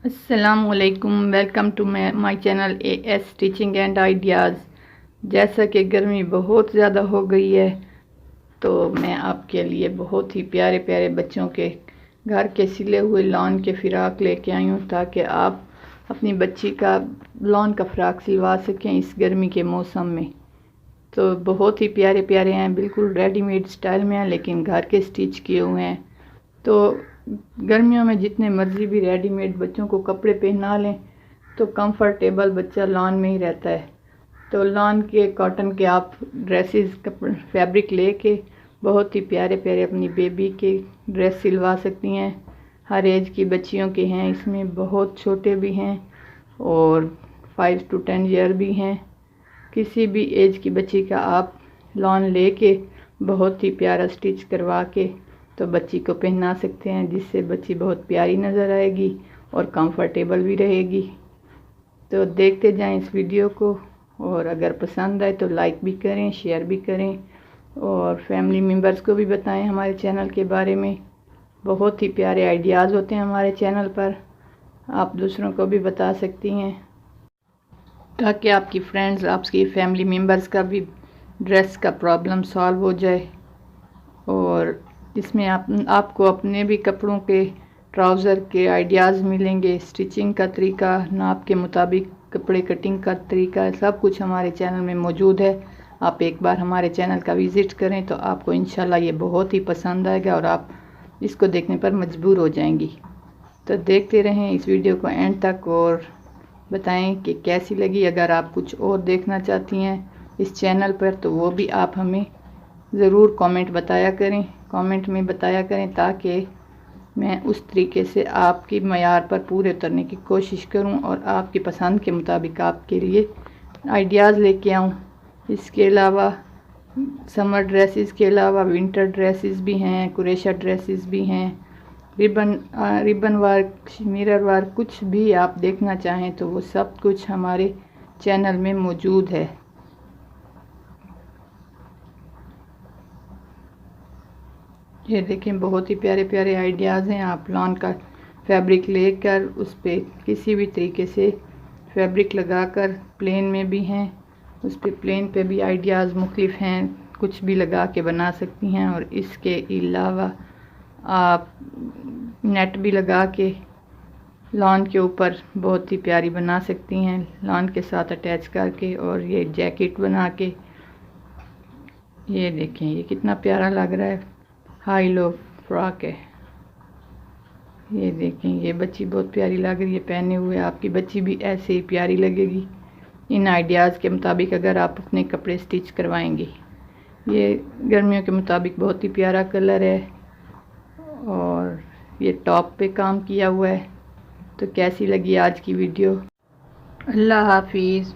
السلام علیکم، welcome to my channel A S teaching and ideas. جیسا کہ گرمی بہت زیادہ ہو گئی ہے تو میں آپ کے لیے بہت ہی پیارے پیارے بچوں کے گھر کے سلے ہوئے لان کے فراق لے کے آئی ہوں، تاکہ آپ اپنی بچی کا لان کا فراق سلوا سکیں اس گرمی کے موسم میں۔ تو بہت ہی پیارے پیارے ہیں، بالکل ریڈی میڈ سٹائل میں ہیں لیکن گھر کے سٹیچ کیے ہوئے ہیں۔ تو گرمیوں میں جتنے مرضی بھی ریڈی میڈ بچوں کو کپڑے پہنا لیں تو کمفرٹیبل بچہ لان میں ہی رہتا ہے۔ تو لان کے کاٹن کے آپ ڈریسز فیبرک لے کے بہت ہی پیارے پیارے اپنی بیبی کے ڈریس سلوا سکتی ہیں۔ ہر ایج کی بچیوں کے ہیں، اس میں بہت چھوٹے بھی ہیں اور 5 to 10 ایئر بھی ہیں۔ کسی بھی ایج کی بچی کا آپ لان لے کے بہت ہی پیارا سٹچ کروا کے تو بچی کو پہنا سکتے ہیں، جس سے بچی بہت پیاری نظر آئے گی اور کمفرٹیبل بھی رہے گی۔ تو دیکھتے جائیں اس ویڈیو کو، اور اگر پسند آئے تو لائک بھی کریں، شیئر بھی کریں اور فیملی ممبرز کو بھی بتائیں ہمارے چینل کے بارے میں۔ بہت ہی پیارے آئیڈیاز ہوتے ہیں ہمارے چینل پر، آپ دوسروں کو بھی بتا سکتی ہیں تاکہ آپ کی فرینڈز، آپ کی فیملی ممبرز کا بھی ڈریس کا پرابلم سالو ہو جائے۔ اور اس میں آپ کو اپنے بھی کپڑوں کے ٹراؤزر کے آئیڈیاز ملیں گے، سٹچنگ کا طریقہ، ناپ کے مطابق کپڑے کٹنگ کا طریقہ، سب کچھ ہمارے چینل میں موجود ہے۔ آپ ایک بار ہمارے چینل کا وزٹ کریں تو آپ کو انشاءاللہ یہ بہت ہی پسند آئے گا اور آپ اس کو دیکھنے پر مجبور ہو جائیں گی۔ تو دیکھتے رہیں اس ویڈیو کو اینڈ تک اور بتائیں کہ کیسی لگی۔ اگر آپ کچھ اور دیکھنا چاہتی ہیں اس چینل پر تو وہ بھی آپ ہمیں ضرور کامنٹ میں بتایا کریں تاکہ میں اس طریقے سے آپ کی معیار پر پورے اترنے کی کوشش کروں اور آپ کی پسند کے مطابق آپ کے لیے آئیڈیاز لے کے آؤں۔ اس کے علاوہ سمر ڈریسز کے علاوہ ونٹر ڈریسز بھی ہیں، کریشہ ڈریسز بھی ہیں، ریبن ورک، میرر ورک، کچھ بھی آپ دیکھنا چاہیں تو وہ سب کچھ ہمارے چینل میں موجود ہے۔ یہ دیکھیں بہت ہی پیارے پیارے آئیڈیاز ہیں۔ آپ لان کا فیبرک لے کر اس پہ کسی بھی طریقے سے فیبرک لگا کر، پلین میں بھی ہیں، اس پہ پلین پہ بھی آئیڈیاز مختلف ہیں، کچھ بھی لگا کے بنا سکتی ہیں۔ اور اس کے علاوہ آپ نیٹ بھی لگا کے لان کے اوپر بہت ہی پیاری بنا سکتی ہیں، لان کے ساتھ اٹیچ کر کے۔ اور یہ جیکٹ بنا کے، یہ دیکھیں یہ کتنا پیارا لگ رہا ہے، ہائی لو فراک ہے۔ یہ دیکھیں یہ بچی بہت پیاری لگ رہی ہے پہنے ہوئے، آپ کی بچی بھی ایسے ہی پیاری لگے گی ان آئیڈیاز کے مطابق اگر آپ اپنے کپڑے سٹچ کروائیں گے۔ یہ گرمیوں کے مطابق بہت ہی پیارا کلر ہے اور یہ ٹاپ پہ کام کیا ہوا ہے۔ تو کیسی لگی آج کی ویڈیو؟ اللہ حافظ۔